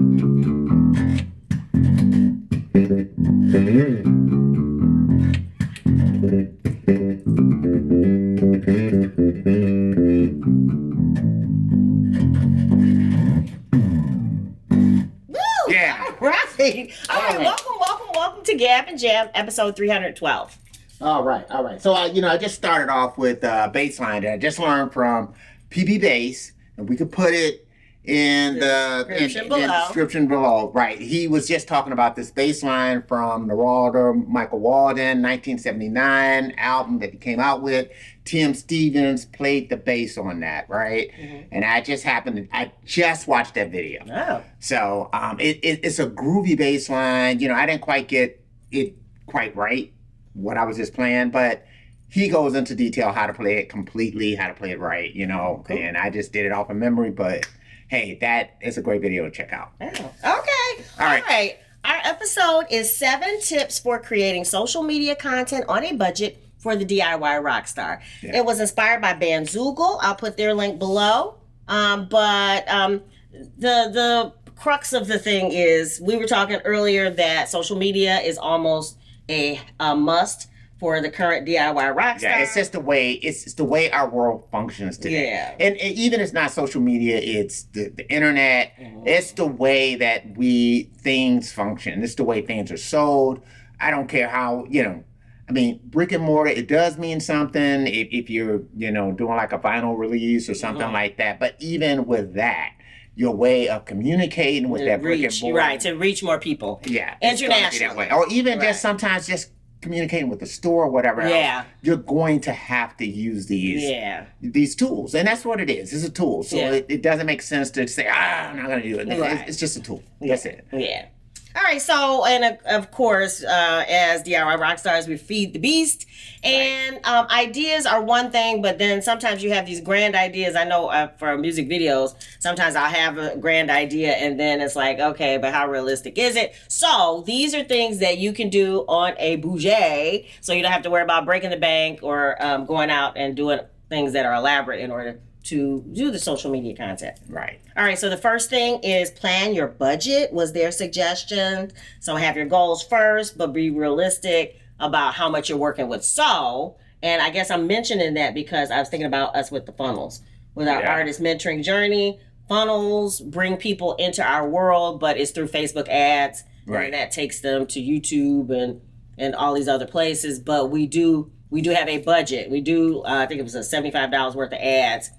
Yeah. All right. Welcome to Gab and Jam, episode 312. All right. So, I just started off with bass line that I just learned from PB Bass, and we could put it in the description below. Right. He was just talking about this bass line from the Michael Walden 1979 album that he came out with. Tim Stevens played the bass on that, right? Mm-hmm. And I just watched that video. Oh. So it's a groovy bass line. I didn't quite get it quite right, what I was just playing, but he goes into detail how to play it completely, how to play it right, cool. And I just did it off of memory, but hey, that is a great video to check out. Oh. Okay. All right. Our episode is 7 tips for creating social media content on a budget for the DIY rockstar. Yeah. It was inspired by Bandzoogle. I'll put their link below. But the crux of the thing is, we were talking earlier that social media is almost a must for the current DIY rockstar. Yeah, it's just the way our world functions today. Yeah. And even it's not social media, it's the internet. Mm-hmm. It's the way that things function. It's the way things are sold. I don't care how, brick and mortar, it does mean something if you're, doing like a vinyl release or something mm-hmm. like that. But even with that, your way of communicating with that brick and mortar. Right, to reach more people. Yeah. Internationally. That way. Or even just sometimes just communicating with the store or whatever else, you're going to have to use these tools. And that's what it is. It's a tool. So it doesn't make sense to say, I'm not going to do it. Right. It's just a tool. That's it. Yeah. All right, so, and of course, as DIY Rockstars, we feed the beast. And ideas are one thing, but then sometimes you have these grand ideas. I know for music videos, sometimes I'll have a grand idea, and then it's like, okay, but how realistic is it? So these are things that you can do on a budget, so you don't have to worry about breaking the bank or going out and doing things that are elaborate in order to do the social media content. Right. All right, so the first thing is plan your budget, was their suggestion. So have your goals first, but be realistic about how much you're working with. So, and I guess I'm mentioning that because I was thinking about us with the funnels. With our artist mentoring journey, funnels bring people into our world, but it's through Facebook ads. Right. And that takes them to YouTube and all these other places. But we do have a budget. We do, I think it was $75 worth of ads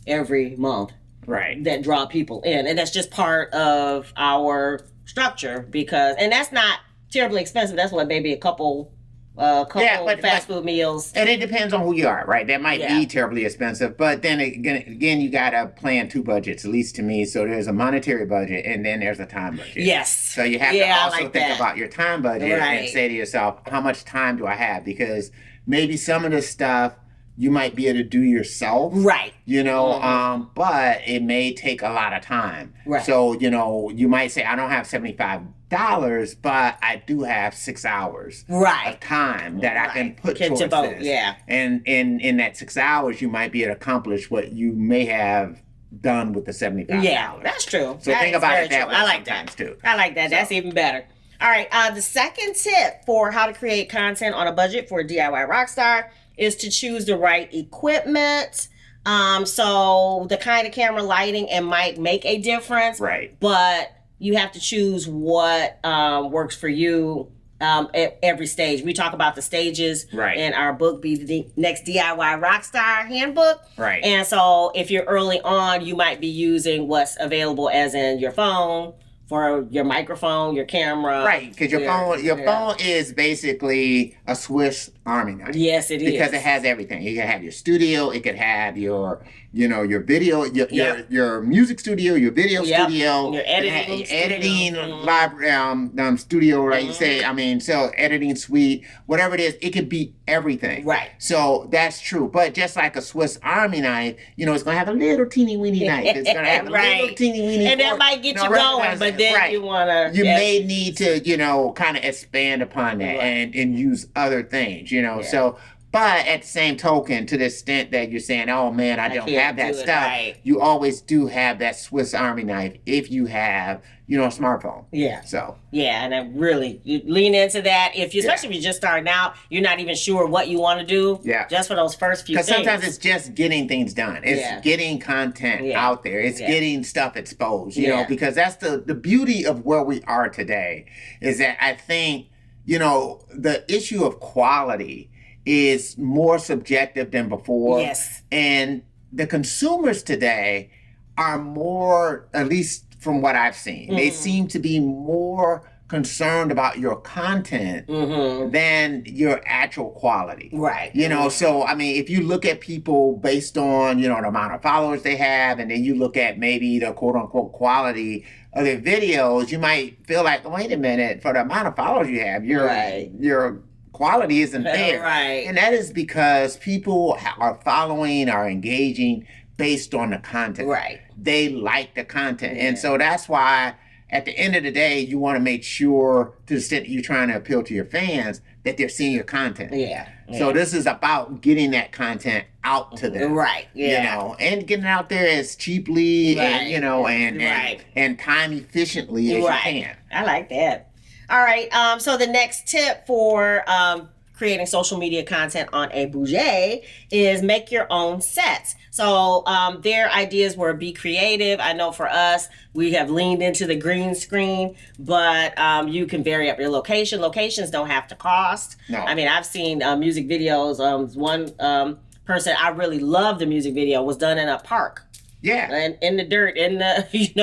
every month, right, that draw people in, and that's just part of our structure and that's not terribly expensive. That's what, maybe a couple fast food meals, and it depends on who you are, right? That might be terribly expensive, but then again, you gotta plan 2 budgets, at least to me. So there's a monetary budget, and then there's a time budget. Yes. So you have to also think about your time budget and say to yourself, how much time do I have? Because maybe some of this stuff you might be able to do yourself. Right. But it may take a lot of time. Right. So, you might say, I don't have $75, but I do have 6 hours of time that I can put towards this. Yeah. And in that 6 hours, you might be able to accomplish what you may have done with the $75. Yeah, that's true. So think about it that way. I like that too. I like that. So, that's even better. All right. The second tip for how to create content on a budget for a DIY rockstar is to choose the right equipment. So the kind of camera, lighting, and mic make a difference. Right. But you have to choose what works for you at every stage. We talk about the stages in our book, Be the Next DIY Rockstar Handbook. Right. And so if you're early on, you might be using what's available, as in your phone, for your microphone, your camera. Right, because your phone is basically a Swiss Army knife. Yes, it is. Because it has everything. It can have your studio, it could have your video, your music studio, your video studio, your editing live studio, right? You say, editing suite, whatever it is, it could be everything. Right. So that's true. But just like a Swiss Army knife, it's gonna have a little teeny weeny knife. It's gonna have a little teeny weeny and that might get you going, but then you wanna may need to, kind of expand upon that and use other things, So But at the same token, to the extent that you're saying, oh man, I don't have that stuff, right. you always do have that Swiss Army knife if you have, a smartphone. Yeah. So. Yeah, and I really you lean into that. Especially if you're just starting out, you're not even sure what you want to do. Yeah. Just for those first few things. Because sometimes it's just getting things done. It's getting content out there. It's getting stuff exposed, you know, because that's the beauty of where we are today is that I think, the issue of quality is more subjective than before. Yes. And the consumers today are more, at least from what I've seen, they seem to be more concerned about your content than your actual quality. Right. So, I mean, if you look at people based on, the amount of followers they have, and then you look at maybe the quote unquote quality of their videos, you might feel like, wait a minute, for the amount of followers you have, your quality isn't there. Right. And that is because people are following, are engaging based on the content. Right. They like the content. And so that's why at the end of the day, you want to make sure, to the extent that you're trying to appeal to your fans, that they're seeing your content. Yeah. So this is about getting that content out to them. Right. Yeah. And getting it out there as cheaply and, and time efficiently as you can. I like that. All right. So the next tip for creating social media content on a budget is make your own sets. So their ideas were be creative. I know for us, we have leaned into the green screen, but you can vary up your location. Locations don't have to cost. No. I mean, I've seen music videos. One person I really loved the music video was done in a park. Yeah. And in the dirt,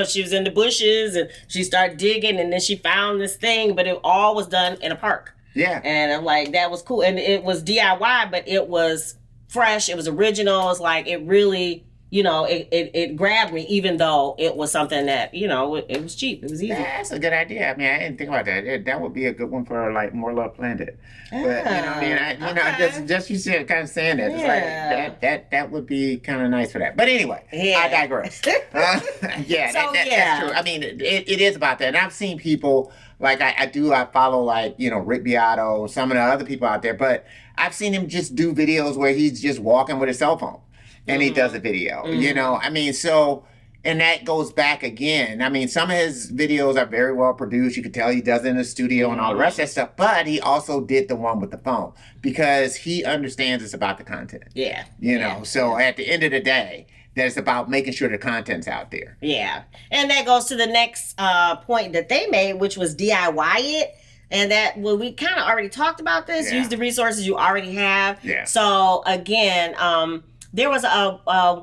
she was in the bushes and she started digging and then she found this thing, but it all was done in a park. Yeah. And I'm like, that was cool. And it was DIY, but it was fresh. It was original. It's like, it really, it grabbed me, even though it was something that, it was cheap. It was easy. Yeah, that's a good idea. I mean, I didn't think about that. That would be a good one for like More Love Planet. But just you said, kind of saying that, it's like that would be kind of nice for that. But anyway, I digress. That's true. I mean, it is about that. And I've seen people like I follow like Rick Beato, some of the other people out there, but I've seen him just do videos where he's just walking with his cell phone and he does a video. I mean, so. And that goes back again. I mean, some of his videos are very well produced. You can tell he does it in the studio and all the rest of that stuff. But he also did the one with the phone because he understands it's about the content. Yeah. So at the end of the day, that's about making sure the content's out there. Yeah. And that goes to the next point that they made, which was DIY it. And that, we kind of already talked about this. Yeah. Use the resources you already have. Yeah. So again, there was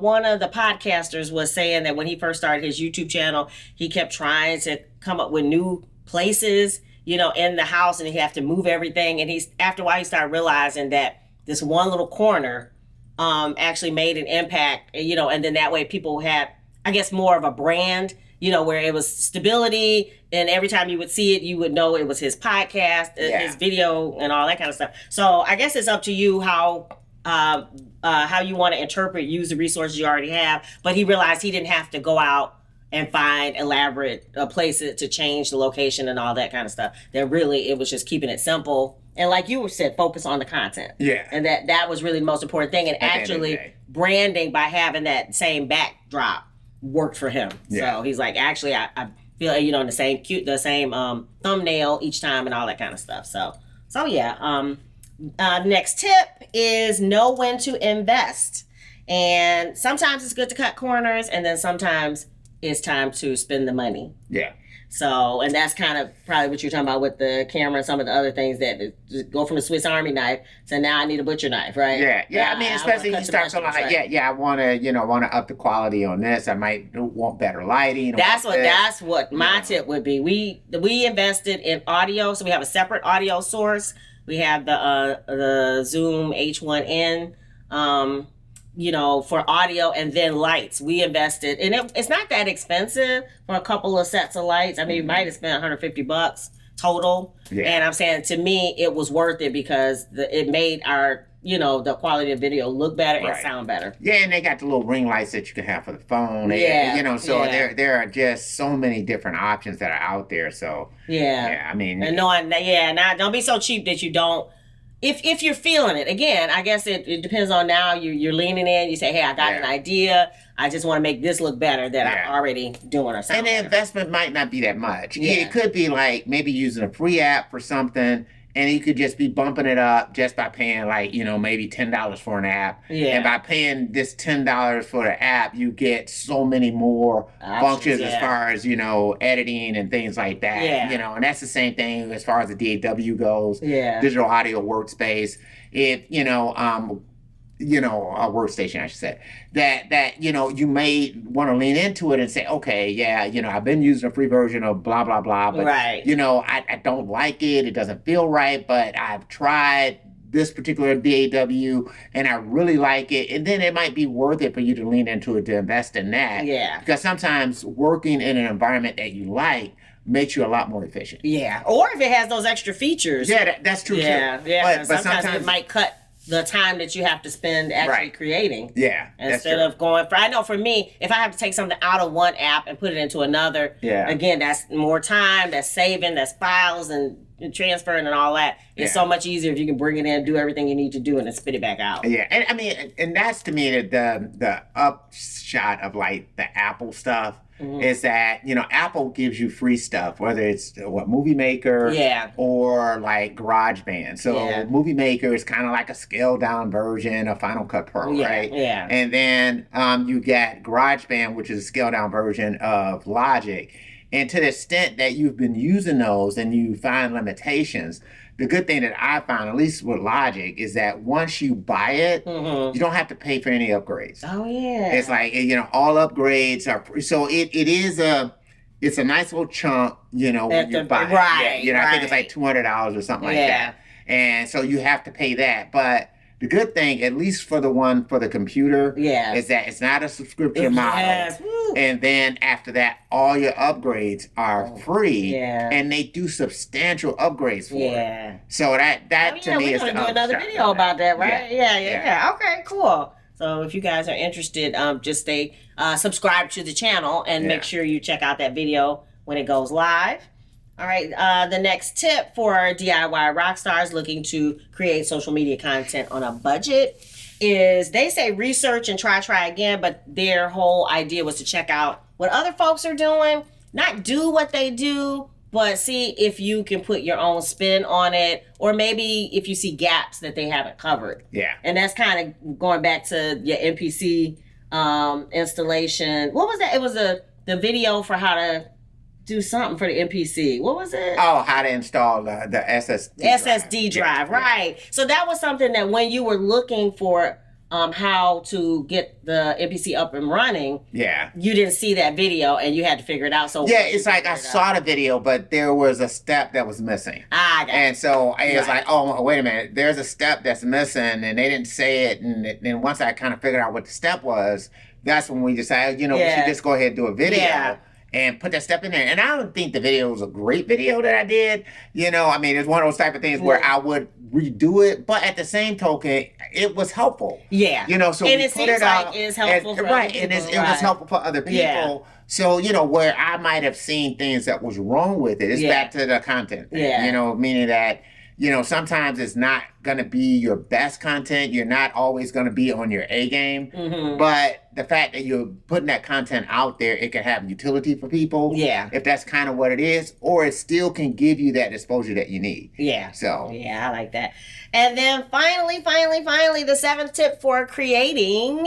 one of the podcasters was saying that when he first started his YouTube channel, he kept trying to come up with new places, in the house, and he have to move everything. And after a while, he started realizing that this one little corner actually made an impact, and then that way people had, I guess, more of a brand, where it was stability, and every time you would see it, you would know it was his podcast, his video, and all that kind of stuff. So I guess it's up to you how you want to use the resources you already have. But he realized he didn't have to go out and find elaborate places to change the location and all that kind of stuff. That really, it was just keeping it simple. And like you said, focus on the content. Yeah. And that was really the most important thing. And actually branding by having that same backdrop worked for him. Yeah. So he's like, actually, I feel, the same thumbnail each time and all that kind of stuff. So yeah. Next tip is know when to invest. And sometimes it's good to cut corners, and then sometimes it's time to spend the money. Yeah. So, and that's kind of probably what you're talking about with the camera and some of the other things that go from a Swiss Army knife to now I need a butcher knife, right? Yeah. Yeah. I mean, especially if you start something like, I want to up the quality on this. I might want better lighting. That's what my tip would be. We invested in audio, so we have a separate audio source. We have the Zoom H1N, for audio, and then lights. We invested, and it's not that expensive for a couple of sets of lights. I mean, you might have spent $150 total. Yeah. And I'm saying, to me, it was worth it because it made our, the quality of video look better and sound better. Yeah, and they got the little ring lights that you can have for the phone. There are just so many different options that are out there. So, I mean. And now don't be so cheap that you don't if you're feeling it, again, I guess it depends on now. You're leaning in. You say, hey, I got an idea. I just want to make this look better than I'm already doing or something. And the investment might not be that much. It could be like maybe using a free app for something, and you could just be bumping it up just by paying like, maybe $10 for an app. Yeah. And by paying this $10 for the app, you get so many more functions as far as, editing and things like that. Yeah. And that's the same thing as far as the D.I.Y goes. Yeah. Digital audio workspace. If, a workstation, I should say, that you may want to lean into it and say, okay, I've been using a free version of blah, blah, blah, but, I don't like it. It doesn't feel right, but I've tried this particular D.I.Y and I really like it. And then it might be worth it for you to lean into it, to invest in that. Yeah. Because sometimes working in an environment that you like makes you a lot more efficient. Yeah. Or if it has those extra features. Yeah, that's true too. Yeah. But sometimes it might cut the time that you have to spend actually creating. Yeah. Instead of going I know for me, if I have to take something out of one app and put it into another, again, that's more time, that's saving, that's files and transferring and all that. It's so much easier if you can bring it in, do everything you need to do, and then spit it back out. Yeah. And I mean, and that's to me the upshot of like the Apple stuff. Mm-hmm. Is that, Apple gives you free stuff, whether it's Movie Maker or like GarageBand. So Movie Maker is kind of like a scaled down version of Final Cut Pro, right? Yeah. And then you get GarageBand, which is a scaled down version of Logic. And to the extent that you've been using those and you find limitations, the good thing that I found, at least with Logic, is that once you buy it, you don't have to pay for any upgrades. Oh, yeah. It's like, all upgrades are free. So it's a nice little chunk, when you buy it. Right. I think it's like $200 or something like that. And so you have to pay that. But the good thing, at least for the computer, is that it's not a subscription model. Yes. And then after that, all your upgrades are free, and they do substantial upgrades for it. So that to me is the we're gonna do another video about that, right? Yeah. Okay, cool. So if you guys are interested, just stay subscribe to the channel and make sure you check out that video when it goes live. All right, the next tip for D.I.Y rock stars looking to create social media content on a budget is they say research and try again, but their whole idea was to check out what other folks are doing, not do what they do, but see if you can put your own spin on it, or maybe if you see gaps that they haven't covered. Yeah. And that's kind of going back to your MPC installation. What was that? It was the video for how to do something for the MPC. What was it? Oh, how to install the SSD drive, right. So that was something that when you were looking for how to get the MPC up and running, you didn't see that video and you had to figure it out. So it's like I saw the video, but there was a step that was missing. And so it was like, oh, wait a minute, there's a step that's missing, and they didn't say it. And then once I kind of figured out what the step was, that's when we decided, we should just go ahead and do a video. And put that step in there. And I don't think the video was a great video that I did. I mean, it's one of those type of things where I would redo it, but at the same token, it was helpful. Yeah. So and it seems like it's helpful for other people. And it was helpful for other people. Yeah. So, where I might have seen things that was wrong with it, it's back to the content thing. Yeah. Meaning that, sometimes it's not going to be your best content. You're not always going to be on your A game. Mm-hmm. But the fact that you're putting that content out there, it can have utility for people. Yeah. If that's kind of what it is. Or it still can give you that exposure that you need. Yeah. So. Yeah, I like that. And then finally, the seventh tip for creating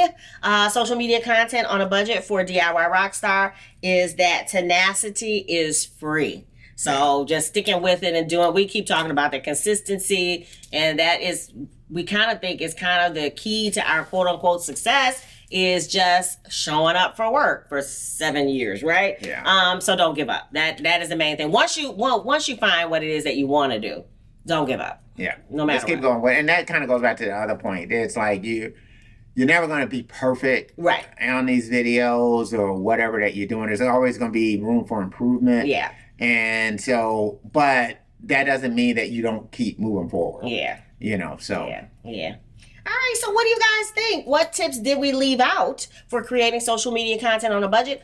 social media content on a budget for D.I.Y Rockstar is that Tenacity is free. So just sticking with it and doing, we keep talking about the consistency, and that is, we kind of think is kind of the key to our quote unquote success is just showing up for work for 7 years, right? Yeah. So don't give up. That is the main thing. Once you find what it is that you want to do, don't give up. Yeah. No matter. Just keep going. And that kind of goes back to the other point. It's like you're never going to be perfect on these videos or whatever that you're doing. There's always going to be room for improvement. Yeah. And so, but that doesn't mean that you don't keep moving forward. Yeah. So. Yeah. All right, so what do you guys think? What tips did we leave out for creating social media content on a budget?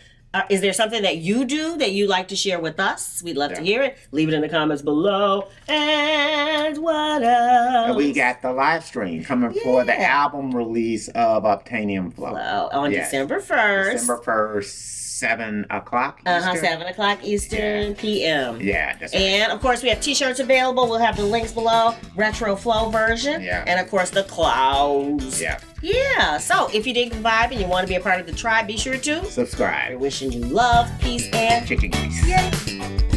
Is there something that you do that you'd like to share with us? We'd love to hear it. Leave it in the comments below. And what else? And we got the live stream coming for the album release of Obtanium Flow. On December 1st. December 1st. 7 o'clock Eastern. 7 o'clock Eastern PM. Yeah, that's right. And of course, we have t-shirts available. We'll have the links below. Retro Flow version. Yeah. And of course, the clouds. Yeah. Yeah. So if you dig the vibe and you want to be a part of the tribe, be sure to subscribe. We're wishing you love, peace, and chicken grease. Yay.